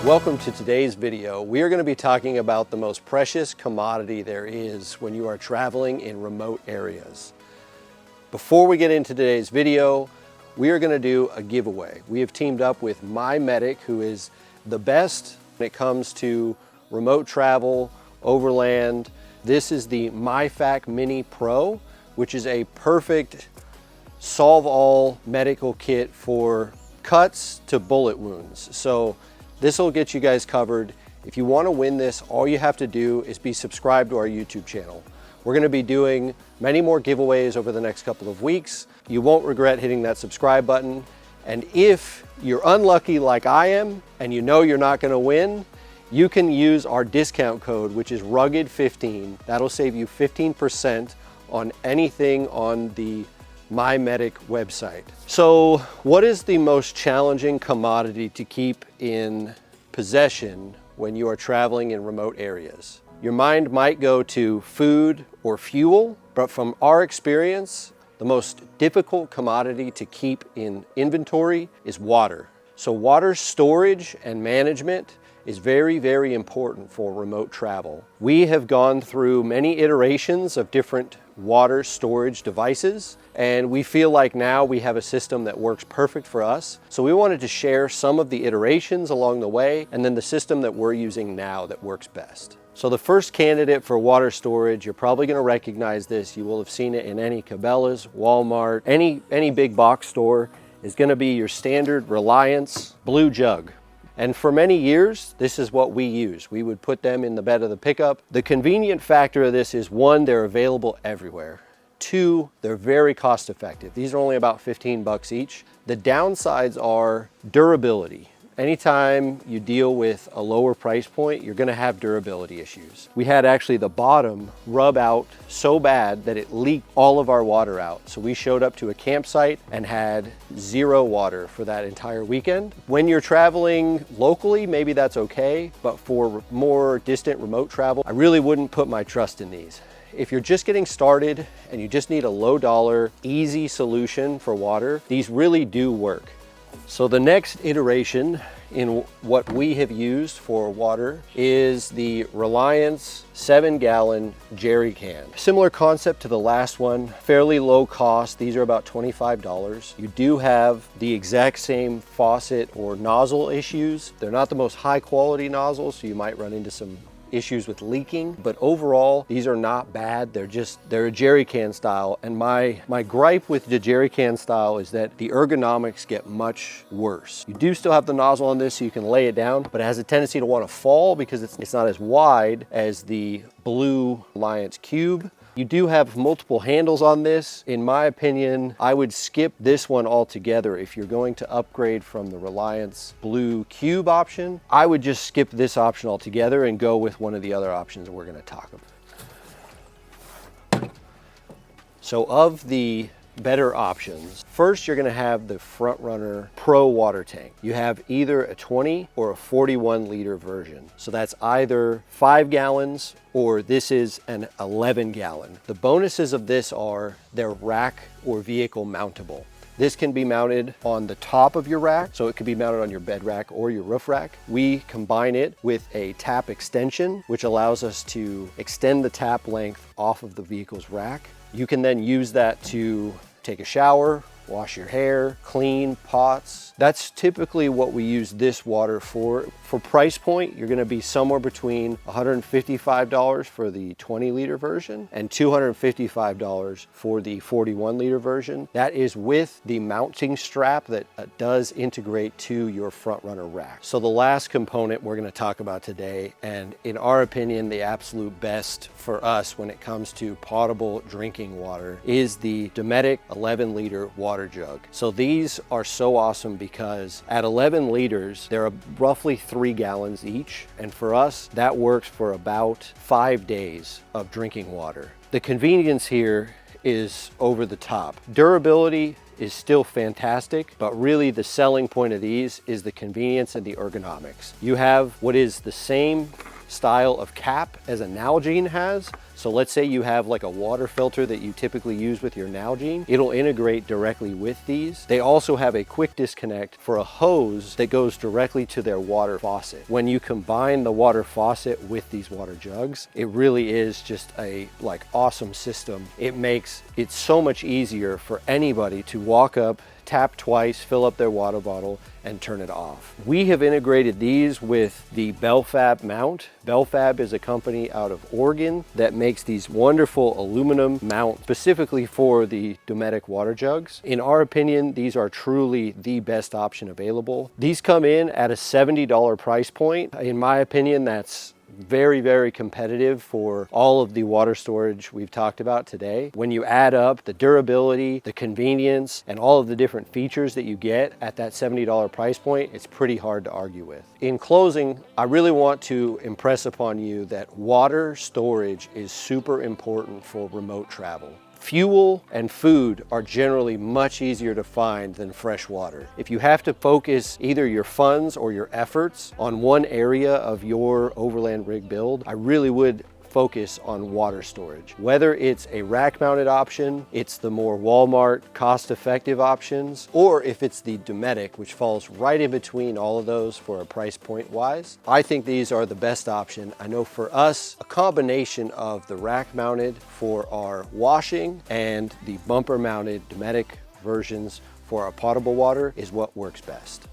Welcome to today's video. We are going to be talking about the most precious commodity there is when you are traveling in remote areas. Before we get into today's video, we are going to do a giveaway. We have teamed up with MyMedic, who is the best when it comes to remote travel, Overland. This is the MyFac Mini Pro, which is a perfect solve-all medical kit for cuts to bullet wounds. So this will get you guys covered. If you want to win this, all you have to do is be subscribed to our YouTube channel. We're going to be doing many more giveaways over the next couple of weeks. You won't regret hitting that subscribe button. And if you're unlucky like I am, and you know you're not going to win, you can use our discount code, which is RUGGED15. That'll save you 15% on anything on the MyMedic website. So what is the most challenging commodity to keep in possession when you are traveling in remote areas? Your mind might go to food or fuel, but from our experience, the most difficult commodity to keep in inventory is water. So water storage and management is very, very important for remote travel. We have gone through many iterations of different water storage devices, and we feel like now we have a system that works perfect for us. So we wanted to share some of the iterations along the way, and then the system that we're using now that works best. So the first candidate for water storage, you're probably going to recognize this. You will have seen it in any Cabela's, Walmart, any big box store, is going to be your standard Reliance blue jug. And for many years, this is what we use. We would put them in the bed of the pickup. The convenient factor of this is, one, they're available everywhere. Two, they're very cost effective. These are only about 15 bucks each. The downsides are durability. Anytime you deal with a lower price point, you're gonna have durability issues. We had actually the bottom rub out so bad that it leaked all of our water out. So we showed up to a campsite and had zero water for that entire weekend. When you're traveling locally, maybe that's okay, but for more distant remote travel, I really wouldn't put my trust in these. If you're just getting started and you just need a low dollar, easy solution for water, these really do work. So the next iteration in what we have used for water is the Reliance 7-gallon jerry can. Similar concept to the last one, fairly low cost. These are about $25. You do have the exact same faucet or nozzle issues. They're not the most high quality nozzles, so you might run into some issues with leaking, but overall these are not bad. They're a jerry can style, and my gripe with the jerry can style is that the ergonomics get much worse. You do still have the nozzle on this so you can lay it down, but it has a tendency to want to fall because it's not as wide as the blue Reliance Cube. You do have multiple handles on this. In my opinion, I would skip this one altogether. If you're going to upgrade from the Reliance Blue Cube option, I would just skip this option altogether and go with one of the other options that we're going to talk about. So of the better options, first you're going to have the Front Runner Pro water tank. You have either a 20 or a 41 liter version. So that's either 5 gallons or this is an 11 gallon. The bonuses of this are they're rack or vehicle mountable. This can be mounted on the top of your rack, so it could be mounted on your bed rack or your roof rack. We combine it with a tap extension, which allows us to extend the tap length off of the vehicle's rack. You can then use that to take a shower, wash your hair, clean pots. That's typically what we use this water for. For price point, you're gonna be somewhere between $155 for the 20 liter version and $255 for the 41 liter version. That is with the mounting strap that does integrate to your Front Runner rack. So the last component we're gonna talk about today, and in our opinion, the absolute best for us when it comes to potable drinking water, is the Dometic 11 liter water jug. So these are so awesome because at 11 liters, they're roughly 3 gallons each. And for us, that works for about 5 days of drinking water. The convenience here is over the top. Durability is still fantastic, but really the selling point of these is the convenience and the ergonomics. You have what is the same style of cap as a Nalgene has, So let's say you have like a water filter that you typically use with your Nalgene, it'll integrate directly with these. They also have a quick disconnect for a hose that goes directly to their water faucet. When you combine the water faucet with these water jugs, it really is just a awesome system. It makes it so much easier for anybody to walk up, tap twice, fill up their water bottle, and turn it off. We have integrated these with the Belfab mount. Belfab is a company out of Oregon that makes these wonderful aluminum mounts specifically for the Dometic water jugs. In our opinion, these are truly the best option available. These come in at a $70 price point. In my opinion, that's very, very competitive for all of the water storage we've talked about today. When you add up the durability, the convenience, and all of the different features that you get at that $70 price point, it's pretty hard to argue with. In closing, I really want to impress upon you that water storage is super important for remote travel. Fuel and food are generally much easier to find than fresh water. If you have to focus either your funds or your efforts on one area of your overland rig build, I really would focus on water storage. Whether it's a rack-mounted option, it's the more Walmart cost-effective options, or if it's the Dometic, which falls right in between all of those for a price point wise, I think these are the best option. I know for us, a combination of the rack-mounted for our washing and the bumper-mounted Dometic versions for our potable water is what works best.